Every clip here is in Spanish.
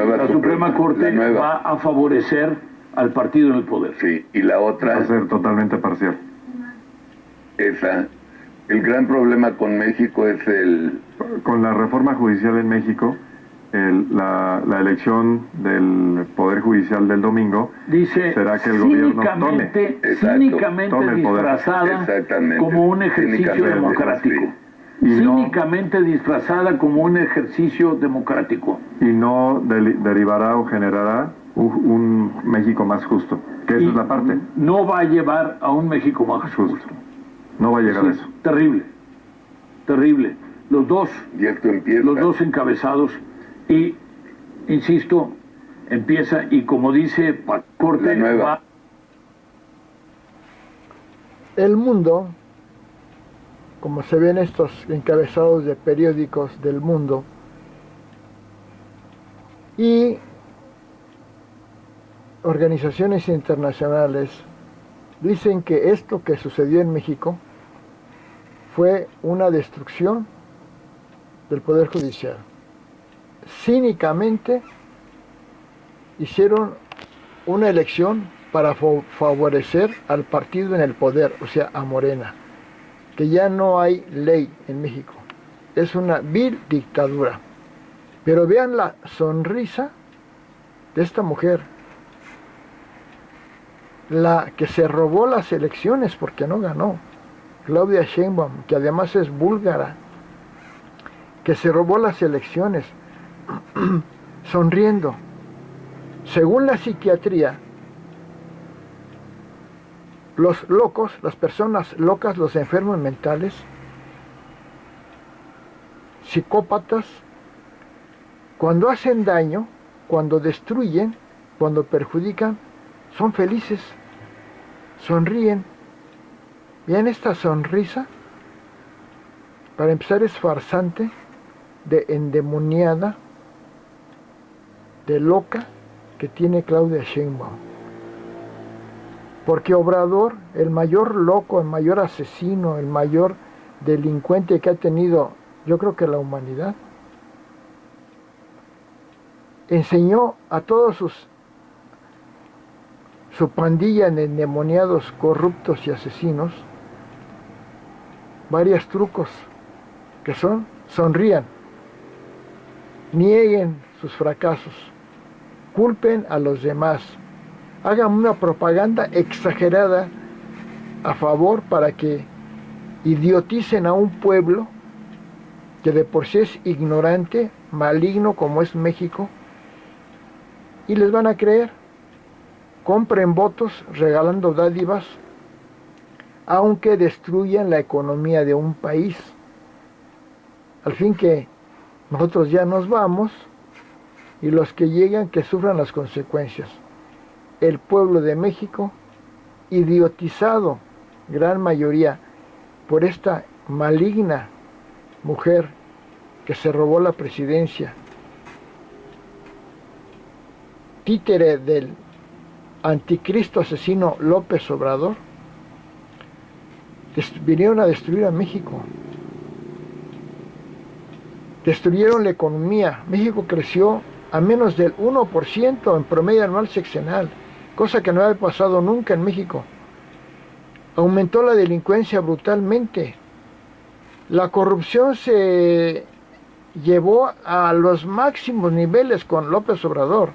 La Suprema Corte va a favorecer al partido en el poder. Sí, y la otra... Va a ser totalmente parcial. Esa. El gran problema con México es el... Con la reforma judicial en México, la elección del Poder Judicial del domingo, dice, será que el gobierno tome el poder. Disfrazada como un ejercicio democrático. Cínicamente disfrazada como un ejercicio democrático. Y no derivará o generará un México más justo, que esa es la parte. No va a llevar a un México más justo. No va a llegar a eso. Terrible, terrible. Los dos encabezados y, insisto, empieza y como dice Corte, va... El mundo, como se ven estos encabezados de periódicos del mundo, y organizaciones internacionales dicen que esto que sucedió en México fue una destrucción del Poder Judicial. Cínicamente hicieron una elección para favorecer al partido en el poder, o sea, a Morena, que ya no hay ley en México. Es una vil dictadura. Pero vean la sonrisa de esta mujer, la que se robó las elecciones porque no ganó, Claudia Sheinbaum, que además es búlgara, que se robó las elecciones, sonriendo. Según la psiquiatría, los locos, las personas locas, los enfermos mentales, psicópatas, cuando hacen daño, cuando destruyen, cuando perjudican, son felices, sonríen. Vean esta sonrisa, para empezar es farsante, de endemoniada, de loca que tiene Claudia Sheinbaum. Porque Obrador, el mayor loco, el mayor asesino, el mayor delincuente que ha tenido, yo creo que la humanidad, enseñó a todos su pandilla de endemoniados, corruptos y asesinos varios trucos que son: sonrían, nieguen sus fracasos, culpen a los demás, hagan una propaganda exagerada a favor para que idioticen a un pueblo que de por sí es ignorante, maligno como es México, y les van a creer. Compren votos regalando dádivas, aunque destruyan la economía de un país. Al fin que nosotros ya nos vamos y los que llegan que sufran las consecuencias. El pueblo de México, idiotizado, gran mayoría, por esta maligna mujer que se robó la presidencia, títere del anticristo asesino López Obrador, vinieron a destruir a México. Destruyeron la economía. México creció a menos del 1% en promedio anual sexenal, cosa que no había pasado nunca en México. Aumentó la delincuencia brutalmente. La corrupción se llevó a los máximos niveles con López Obrador,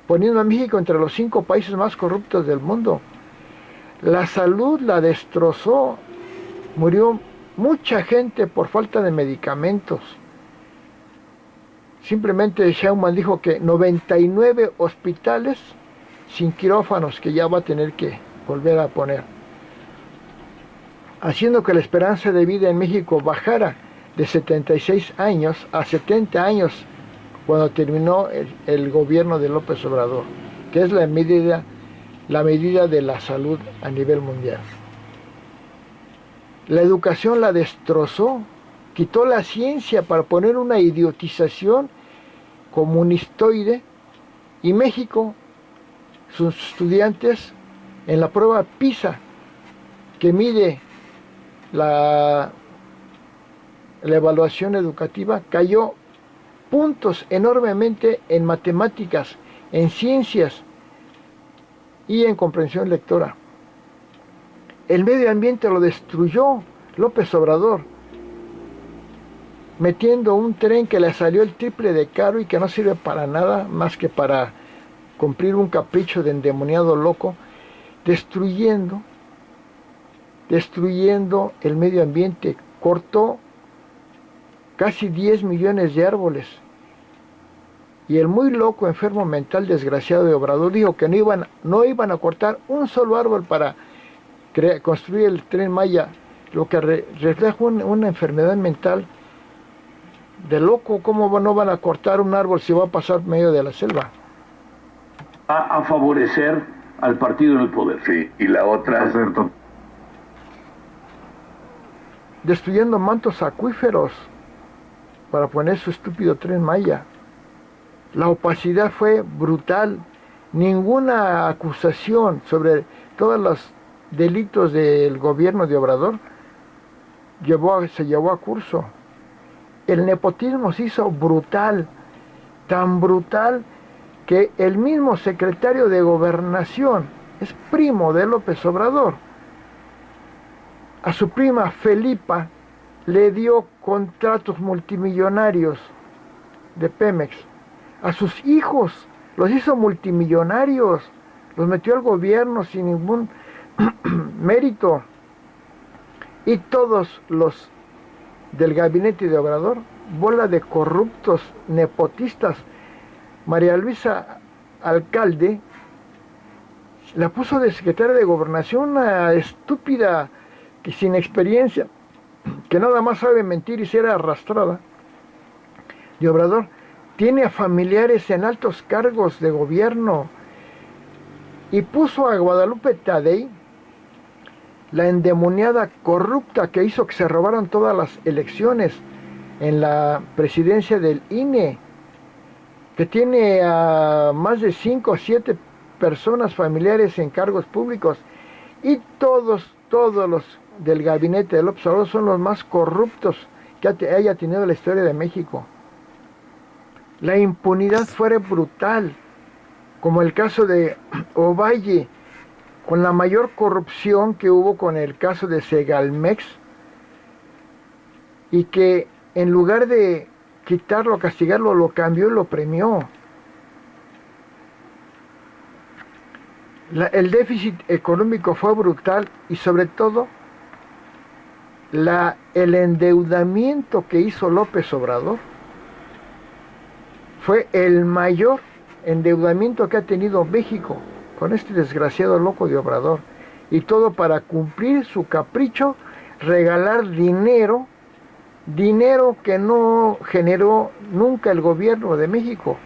poniendo a México entre los 5 países más corruptos del mundo. La salud la destrozó, murió mucha gente por falta de medicamentos. Simplemente Sheinbaum dijo que 99 hospitales sin quirófanos que ya va a tener que volver a poner, haciendo que la esperanza de vida en México bajara de 76 años a 70 años cuando terminó el gobierno de López Obrador, que es la medida de la salud a nivel mundial. La educación la destrozó, quitó la ciencia para poner una idiotización comunistoide, y México, sus estudiantes, en la prueba PISA, que mide la evaluación educativa, cayó puntos enormemente en matemáticas, en ciencias y en comprensión lectora. El medio ambiente lo destruyó López Obrador, metiendo un tren que le salió el triple de caro y que no sirve para nada más que para cumplir un capricho de endemoniado loco, destruyendo el medio ambiente. Cortó casi 10 millones de árboles. Y el muy loco, enfermo mental, desgraciado de Obrador dijo que no iban a cortar un solo árbol para construir el Tren Maya, lo que refleja una enfermedad mental de loco. ¿Cómo no van a cortar un árbol si va a pasar medio de la selva? A favorecer al partido en el poder. Sí, y la otra... Destruyendo mantos acuíferos para poner su estúpido Tren Maya. La opacidad fue brutal. Ninguna acusación sobre todos los delitos del gobierno de Obrador se llevó a curso. El nepotismo se hizo brutal, tan brutal que el mismo secretario de Gobernación es primo de López Obrador. A su prima Felipa le dio contratos multimillonarios de Pemex. A sus hijos los hizo multimillonarios, los metió al gobierno sin ningún mérito. Y todos los del gabinete de Obrador, bola de corruptos nepotistas. María Luisa Alcalde la puso de secretaria de Gobernación, una estúpida que sin experiencia, que nada más sabe mentir y ser arrastrada de Obrador. Tiene a familiares en altos cargos de gobierno y puso a Guadalupe Tadei, la endemoniada corrupta que hizo que se robaran todas las elecciones en la presidencia del INE, que tiene a más de 5 o 7 personas familiares en cargos públicos, y todos los del gabinete de López Obrador son los más corruptos que haya tenido la historia de México. La impunidad fue brutal, como el caso de Ovalle, con la mayor corrupción que hubo con el caso de Segalmex, y que en lugar de quitarlo, castigarlo, lo cambió y lo premió. El déficit económico fue brutal y sobre todo el endeudamiento que hizo López Obrador fue el mayor endeudamiento que ha tenido México con este desgraciado loco de Obrador, y todo para cumplir su capricho, regalar dinero que no generó nunca el gobierno de México.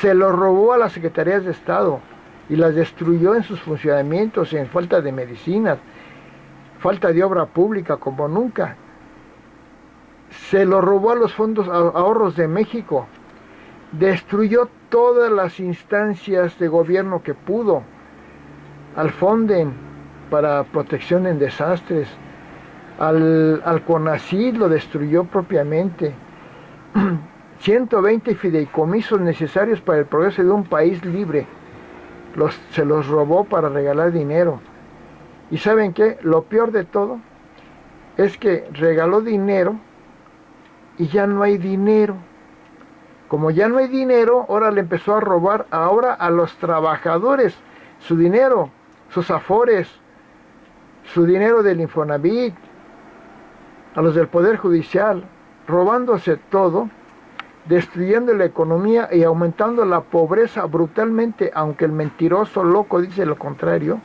Se lo robó a las secretarías de Estado y las destruyó en sus funcionamientos, en falta de medicinas, falta de obra pública como nunca. Se lo robó a los fondos ahorros de México, destruyó todas las instancias de gobierno que pudo, al Fonden para protección en desastres, al CONACYT lo destruyó propiamente. 120 fideicomisos necesarios para el progreso de un país libre, se los robó para regalar dinero. ¿Y saben qué? Lo peor de todo es que regaló dinero y ya no hay dinero. Como ya no hay dinero, ahora le empezó a robar ahora a los trabajadores su dinero, sus afores, su dinero del Infonavit, a los del Poder Judicial, robándose todo, destruyendo la economía y aumentando la pobreza brutalmente, aunque el mentiroso loco dice lo contrario,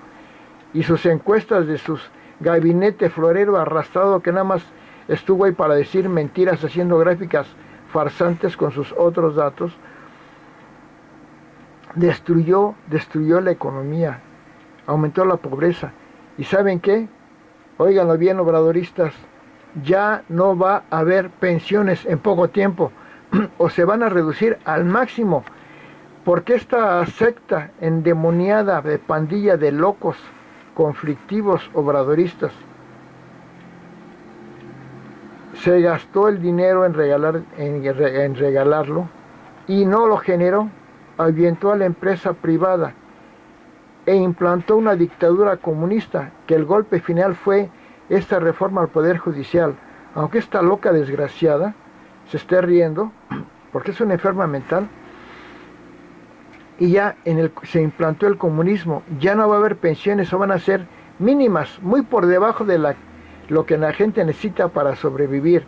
y sus encuestas de sus gabinete florero arrastrado que nada más estuvo ahí para decir mentiras, haciendo gráficas farsantes con sus otros datos, destruyó la economía, aumentó la pobreza. ¿Y saben qué? Óiganlo bien, obradoristas, ya no va a haber pensiones en poco tiempo, o se van a reducir al máximo, porque esta secta endemoniada de pandilla de locos, conflictivos, obradoristas, se gastó el dinero en regalarlo y no lo generó, ahuyentó a la empresa privada e implantó una dictadura comunista, que el golpe final fue esta reforma al Poder Judicial. Aunque esta loca desgraciada se esté riendo, porque es una enferma mental, y ya se implantó el comunismo, ya no va a haber pensiones, o van a ser mínimas, muy por debajo de lo que la gente necesita para sobrevivir,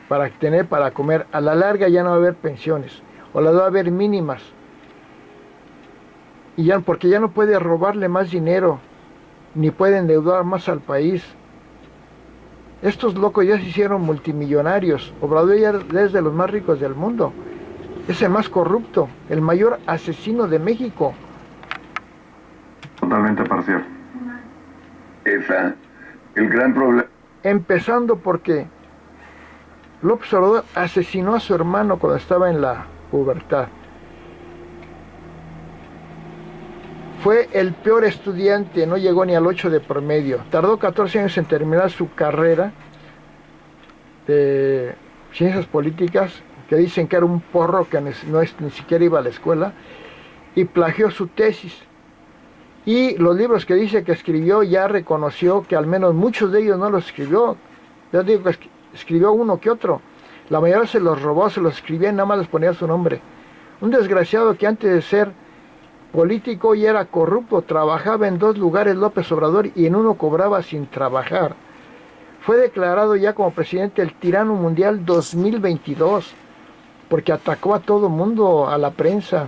para comer. A la larga ya no va a haber pensiones, o las va a haber mínimas. Y ya, porque ya no puede robarle más dinero, ni puede endeudar más al país. Estos locos ya se hicieron multimillonarios. Obrador ya es de los más ricos del mundo. Es el más corrupto, el mayor asesino de México. Totalmente parcial. El gran problema. Empezando porque López Obrador asesinó a su hermano cuando estaba en la pubertad. Fue el peor estudiante, no llegó ni al 8 de promedio. Tardó 14 años en terminar su carrera de ciencias políticas, que dicen que era un porro que ni siquiera iba a la escuela, y plagió su tesis. Y los libros que dice que escribió, ya reconoció que al menos muchos de ellos no los escribió. Yo digo que escribió uno que otro. La mayoría se los robó, se los escribía y nada más les ponía su nombre. Un desgraciado que antes de ser político y era corrupto, trabajaba en 2 lugares López Obrador y en uno cobraba sin trabajar. Fue declarado ya como presidente el tirano mundial 2022, porque atacó a todo mundo, a la prensa.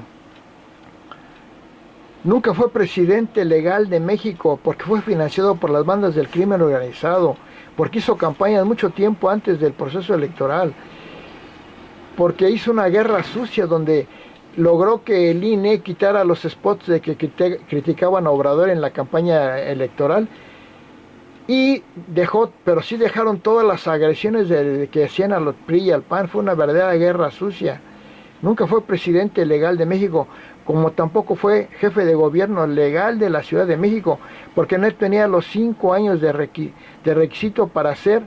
Nunca fue presidente legal de México, porque fue financiado por las bandas del crimen organizado, porque hizo campañas mucho tiempo antes del proceso electoral, porque hizo una guerra sucia donde logró que el INE quitara los spots de que criticaban a Obrador en la campaña electoral, y pero sí dejaron todas las agresiones que hacían a los PRI y al PAN. Fue una verdadera guerra sucia. Nunca fue presidente legal de México, como tampoco fue jefe de gobierno legal de la Ciudad de México, porque no tenía los 5 años de requisito para ser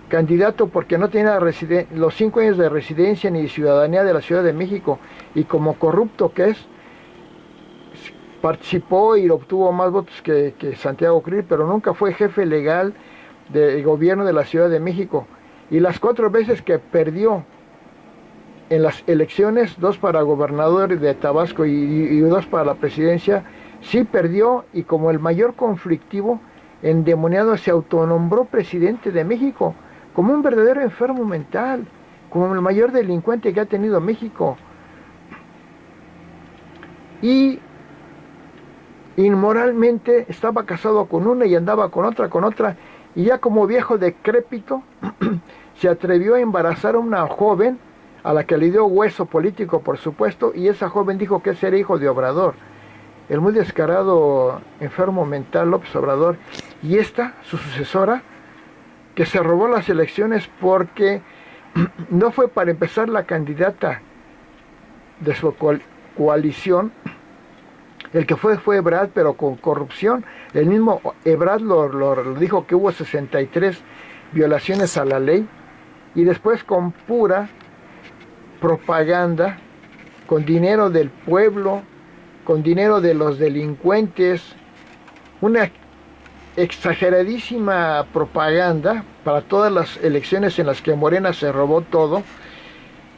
candidato, porque no tenía los 5 años de residencia ni de ciudadanía de la Ciudad de México, y como corrupto que es, participó y obtuvo más votos que Santiago Krill, pero nunca fue jefe legal de gobierno de la Ciudad de México. Y las 4 veces que perdió en las elecciones, 2 para gobernador de Tabasco y 2 para la presidencia, sí perdió, y como el mayor conflictivo, endemoniado, se autonombró presidente de México, como un verdadero enfermo mental, como el mayor delincuente que ha tenido México. Y inmoralmente estaba casado con una y andaba con otra, y ya como viejo decrépito se atrevió a embarazar a una joven a la que le dio hueso político, por supuesto, y esa joven dijo que ese era hijo de Obrador. El muy descarado enfermo mental López Obrador. Y esta, su sucesora, que se robó las elecciones porque no fue para empezar la candidata de su coalición. El que fue Ebrard, pero con corrupción. El mismo Ebrard lo dijo, que hubo 63 violaciones a la ley, y después con pura propaganda, con dinero del pueblo, con dinero de los delincuentes, una exageradísima propaganda para todas las elecciones en las que Morena se robó todo.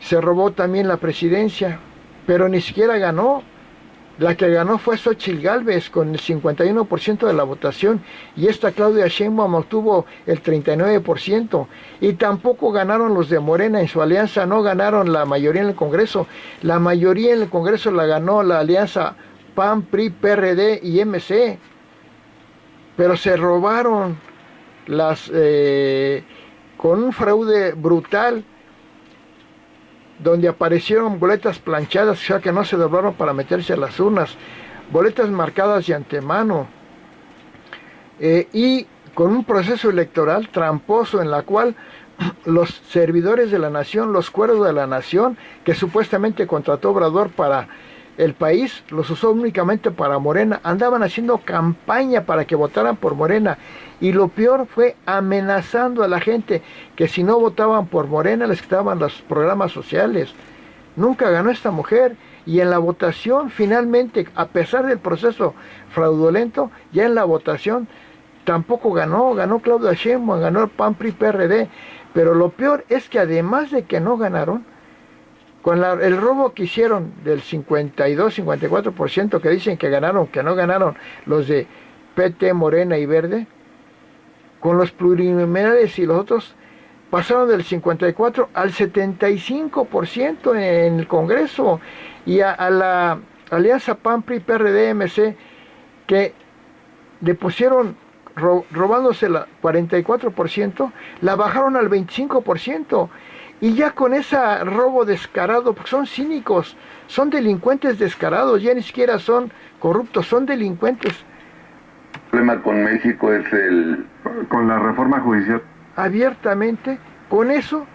Se robó también la presidencia, pero ni siquiera ganó. La que ganó fue Xóchitl Gálvez con el 51% de la votación, y esta Claudia Sheinbaum obtuvo el 39%, y tampoco ganaron los de Morena. En su alianza no ganaron la mayoría en el Congreso. La mayoría en el Congreso la ganó la alianza PAN, PRI, PRD y MC, pero se robaron con un fraude brutal, donde aparecieron boletas planchadas, o sea que no se doblaron para meterse a las urnas, boletas marcadas de antemano, y con un proceso electoral tramposo en la cual los servidores de la nación, los cuerdos de la nación, que supuestamente contrató Obrador para el país los usó únicamente para Morena, andaban haciendo campaña para que votaran por Morena, y lo peor fue amenazando a la gente que si no votaban por Morena les quitaban los programas sociales. Nunca ganó esta mujer, y en la votación finalmente, a pesar del proceso fraudulento, ya en la votación tampoco ganó Claudia Sheinbaum, ganó el PAN PRI PRD, pero lo peor es que además de que no ganaron, con el robo que hicieron del 52-54% que dicen que ganaron, que no ganaron los de PT, Morena y Verde, con los plurinominales y los otros, pasaron del 54 al 75% en el Congreso, y a la alianza PAN PRI PRD MC, que le pusieron robándose el 44%, la bajaron al 25%. Y ya con ese robo descarado, porque son cínicos, son delincuentes descarados, ya ni siquiera son corruptos, son delincuentes. El problema con México es con la reforma judicial. Abiertamente, con eso,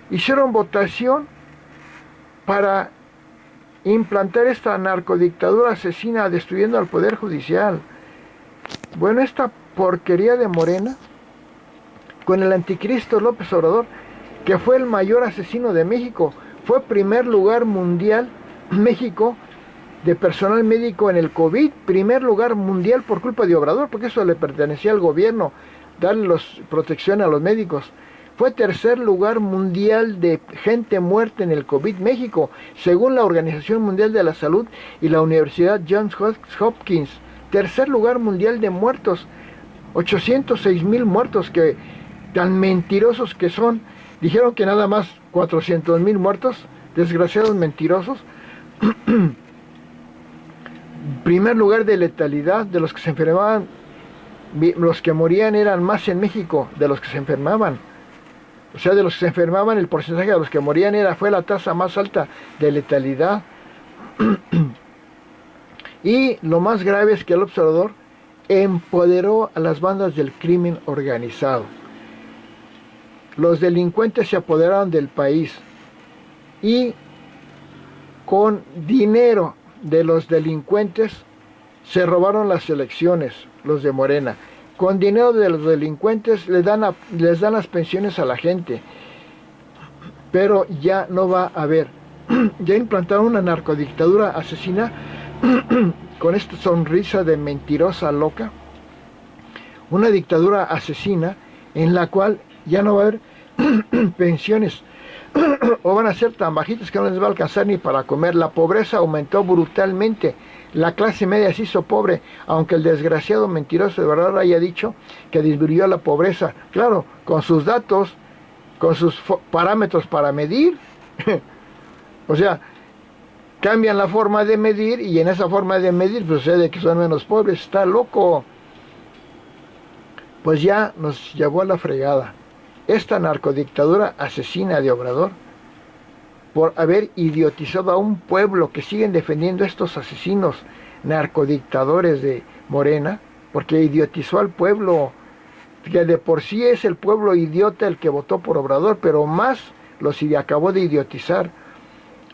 hicieron votación para implantar esta narcodictadura asesina, destruyendo al Poder Judicial. Bueno, esta porquería de Morena, con el anticristo López Obrador, que fue el mayor asesino de México, fue primer lugar mundial México de personal médico en el COVID, primer lugar mundial por culpa de Obrador, porque eso le pertenecía al gobierno, darle protección a los médicos. Fue tercer lugar mundial de gente muerta en el COVID México, según la Organización Mundial de la Salud y la Universidad Johns Hopkins. Tercer lugar mundial de muertos, 806,000 muertos, que tan mentirosos que son. Dijeron que nada más 400,000 muertos, desgraciados mentirosos. Primer lugar de letalidad, de los que se enfermaban, los que morían eran más en México de los que se enfermaban. O sea, de los que se enfermaban, el porcentaje de los que morían fue la tasa más alta de letalidad. Y lo más grave es que el observador empoderó a las bandas del crimen organizado. Los delincuentes se apoderaron del país y con dinero de los delincuentes se robaron las elecciones, los de Morena. Con dinero de los delincuentes les dan las pensiones a la gente. Pero ya no va a haber. Ya implantaron una narcodictadura asesina con esta sonrisa de mentirosa loca. Una dictadura asesina en la cual ya no va a haber pensiones, o van a ser tan bajitas que no les va a alcanzar ni para comer. La pobreza aumentó brutalmente, la clase media se hizo pobre, aunque el desgraciado mentiroso de verdad haya dicho que disminuyó la pobreza. Claro, con sus datos, con sus parámetros para medir. O sea, cambian la forma de medir, y en esa forma de medir pues sucede que son menos pobres. Está loco. Pues ya nos llevó a la fregada esta narcodictadura asesina de Obrador, por haber idiotizado a un pueblo que siguen defendiendo estos asesinos narcodictadores de Morena, porque idiotizó al pueblo, que de por sí es el pueblo idiota el que votó por Obrador, pero más los acabó de idiotizar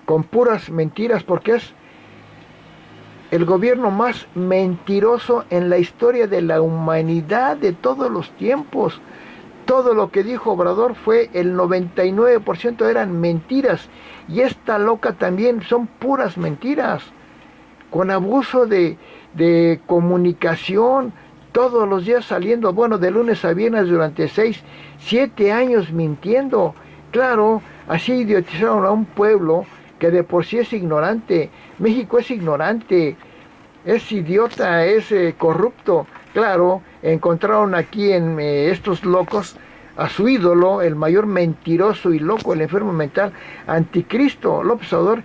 con puras mentiras, porque es el gobierno más mentiroso en la historia de la humanidad de todos los tiempos. Todo lo que dijo Obrador fue el 99% eran mentiras, y esta loca también son puras mentiras, con abuso de comunicación, todos los días saliendo, bueno, de lunes a viernes durante 6, 7 años mintiendo. Claro, así idiotizaron a un pueblo que de por sí es ignorante. México es ignorante, es idiota, es corrupto. Claro, encontraron aquí en estos locos a su ídolo, el mayor mentiroso y loco, el enfermo mental, anticristo, López Obrador,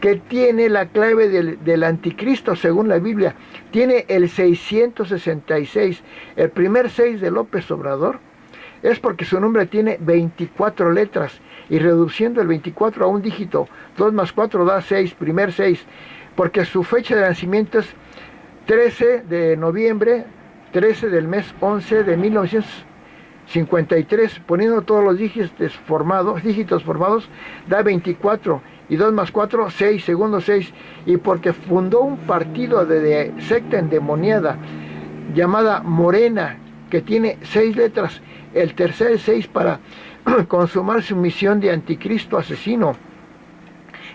que tiene la clave del anticristo según la Biblia. Tiene el 666, el primer 6 de López Obrador, es porque su nombre tiene 24 letras, y reduciendo el 24 a un dígito, 2 más 4 da 6, primer 6, porque su fecha de nacimiento es 13 de noviembre, 13 del mes 11 de 1953, poniendo todos los dígitos formados, da 24, y 2 más 4, 6, segundo 6, y porque fundó un partido de secta endemoniada llamada Morena, que tiene 6 letras, el tercer 6 para consumar su misión de anticristo asesino.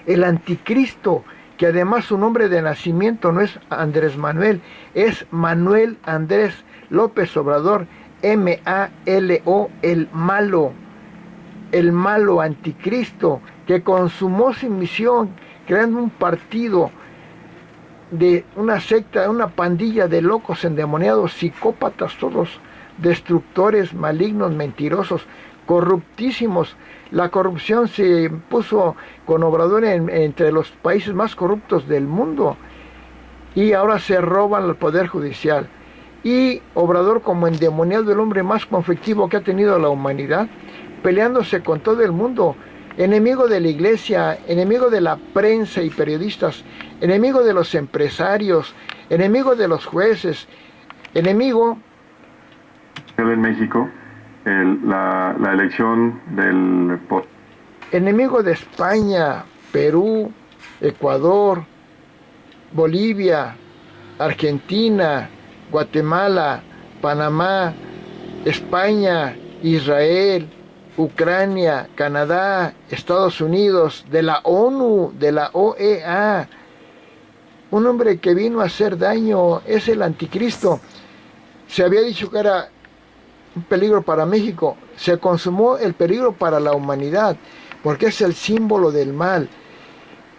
El anticristo, que además su nombre de nacimiento no es Andrés Manuel, es Manuel Andrés López Obrador, M-A-L-O, el malo anticristo, que consumó su misión creando un partido de una secta, una pandilla de locos endemoniados, psicópatas todos, destructores, malignos, mentirosos, corruptísimos. La corrupción se puso con Obrador entre los países más corruptos del mundo, y ahora se roban al Poder Judicial. Y Obrador, como endemoniado, el hombre más conflictivo que ha tenido la humanidad, peleándose con todo el mundo, enemigo de la iglesia, enemigo de la prensa y periodistas, enemigo de los empresarios, enemigo de los jueces, enemigo en México, la elección del enemigo de España, Perú, Ecuador, Bolivia, Argentina, Guatemala, Panamá, España, Israel, Ucrania, Canadá, Estados Unidos, de la ONU, de la OEA. Un hombre que vino a hacer daño, es el anticristo. Se había dicho que era un peligro para México, se consumó el peligro para la humanidad, porque es el símbolo del mal,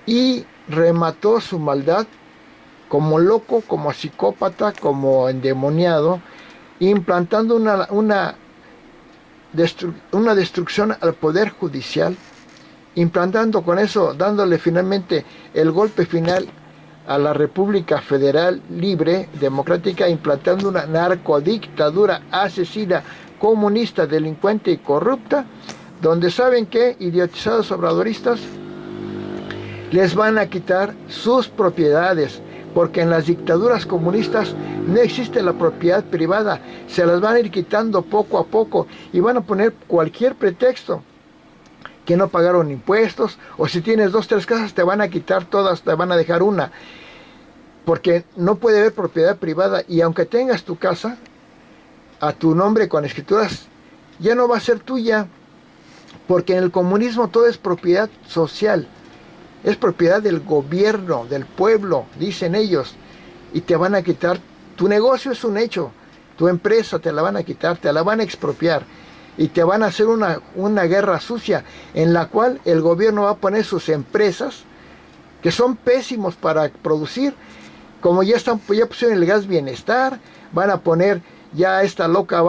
y remató su maldad como loco, como psicópata, como endemoniado, implantando una destrucción al Poder Judicial, implantando con eso, dándole finalmente el golpe final a la República Federal Libre, Democrática, implantando una narcodictadura asesina, comunista, delincuente y corrupta, donde saben que idiotizados obradoristas les van a quitar sus propiedades, porque en las dictaduras comunistas no existe la propiedad privada, se las van a ir quitando poco a poco y van a poner cualquier pretexto, que no pagaron impuestos, o si tienes 2, 3 casas te van a quitar todas, te van a dejar una, porque no puede haber propiedad privada, y aunque tengas tu casa a tu nombre con escrituras, ya no va a ser tuya, porque en el comunismo todo es propiedad social, es propiedad del gobierno, del pueblo, dicen ellos, y te van a quitar, tu negocio es un hecho, tu empresa te la van a quitar, te la van a expropiar, y te van a hacer una guerra sucia, en la cual el gobierno va a poner sus empresas, que son pésimos para producir, como ya pusieron el gas bienestar, van a poner, ya esta loca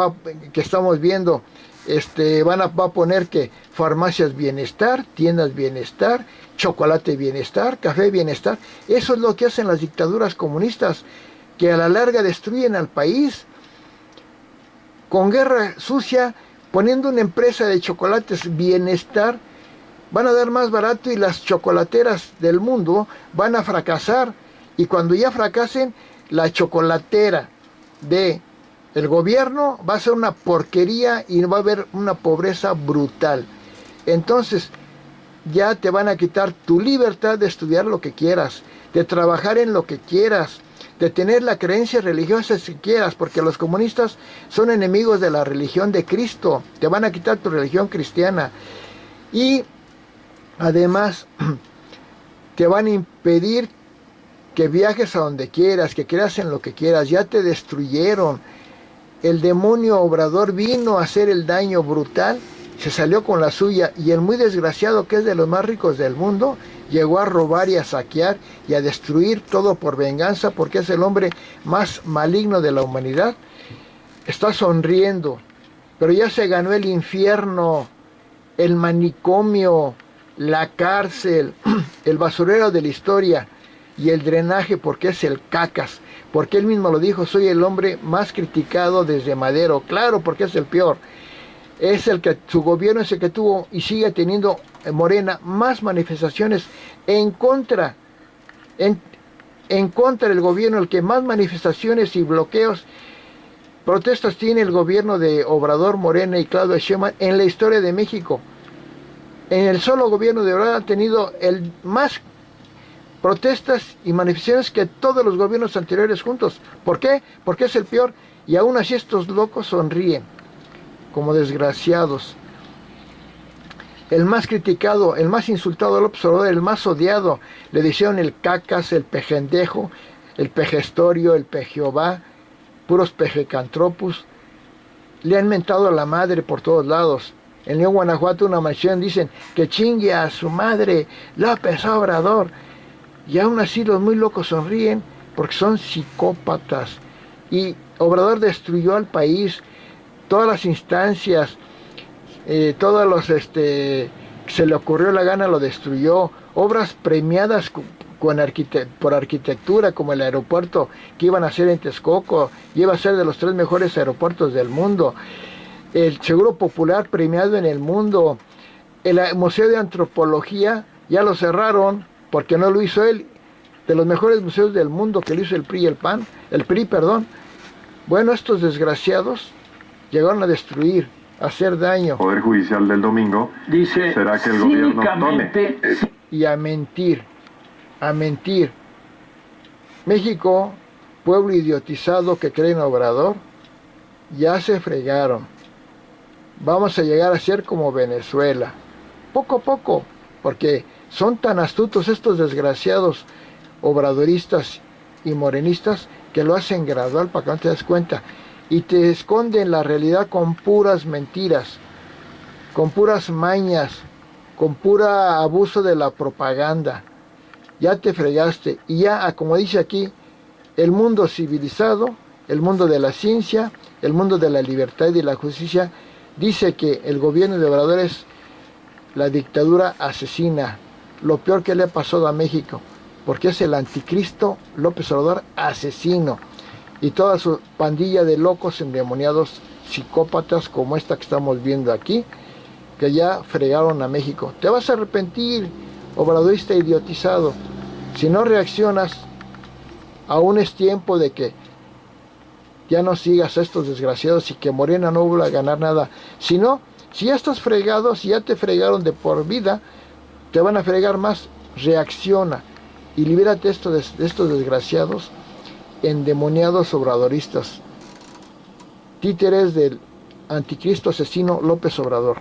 que estamos viendo, va a poner que farmacias bienestar, tiendas bienestar, chocolate bienestar, café bienestar. Eso es lo que hacen las dictaduras comunistas, que a la larga destruyen al país con guerra sucia, poniendo una empresa de chocolates bienestar. Van a dar más barato y las chocolateras del mundo van a fracasar, y cuando ya fracasen, la chocolatera de el gobierno va a ser una porquería y va a haber una pobreza brutal. Entonces ya te van a quitar tu libertad de estudiar lo que quieras, de trabajar en lo que quieras, de tener la creencia religiosa si quieras, porque los comunistas son enemigos de la religión de Cristo. Te van a quitar tu religión cristiana, y además te van a impedir que viajes a donde quieras, que creas en lo que quieras. Ya te destruyeron. El demonio Obrador vino a hacer el daño brutal, se salió con la suya, y el muy desgraciado, que es de los más ricos del mundo, llegó a robar y a saquear y a destruir todo por venganza, porque es el hombre más maligno de la humanidad. Está sonriendo, pero ya se ganó el infierno, el manicomio, la cárcel, el basurero de la historia y el drenaje, porque es el cacas, porque él mismo lo dijo: soy el hombre más criticado desde Madero. Claro, porque es el peor. Es el que, su gobierno es el que tuvo y sigue teniendo, Morena, más manifestaciones en contra del gobierno, el que más manifestaciones y bloqueos, protestas tiene el gobierno de Obrador, Morena y Claudia Sheinbaum en la historia de México. En el solo gobierno de Obrador ha tenido el más protestas y manifestaciones que todos los gobiernos anteriores juntos. ¿Por qué? Porque es el peor. Y aún así estos locos sonríen, como desgraciados. El más criticado, el más insultado del observador, el más odiado, le decían el cacas, el pejendejo, el pejestorio, el pejehová, puros pejecantropus. Le han mentado a la madre por todos lados. En León, Guanajuato, una mansión dicen que chingue a su madre López Obrador. Y aún así los muy locos sonríen porque son psicópatas. Y Obrador destruyó al país, todas las instancias, todos los se le ocurrió la gana lo destruyó. Obras premiadas por arquitectura, como el aeropuerto que iban a hacer en Texcoco, iba a ser de los 3 mejores aeropuertos del mundo. El Seguro Popular premiado en el mundo. El Museo de Antropología ya lo cerraron porque no lo hizo él, de los mejores museos del mundo que lo hizo el PRI y el PAN, el PRI, perdón. Bueno, estos desgraciados llegaron a destruir, a hacer daño. Poder Judicial del domingo, dice, ¿será que el gobierno tome? Y a mentir, a mentir. México, pueblo idiotizado que cree en Obrador, ya se fregaron. Vamos a llegar a ser como Venezuela, poco a poco, porque son tan astutos estos desgraciados obradoristas y morenistas que lo hacen gradual para que no te des cuenta y te esconden la realidad con puras mentiras, con puras mañas, con pura abuso de la propaganda. Ya te fregaste y ya, como dice aquí, el mundo civilizado, el mundo de la ciencia, el mundo de la libertad y de la justicia dice que el gobierno de Obrador es la dictadura asesina, lo peor que le ha pasado a México, porque es el anticristo López Obrador asesino y toda su pandilla de locos endemoniados psicópatas como esta que estamos viendo aquí, que ya fregaron a México. Te vas a arrepentir, obradorista idiotizado. Si no reaccionas, aún es tiempo de que ya no sigas a estos desgraciados y que Morena no vuelva a ganar nada. Si no, si ya estás fregado, si ya te fregaron de por vida, te van a fregar más. Reacciona y libérate de estos desgraciados endemoniados obradoristas, títeres del anticristo asesino López Obrador.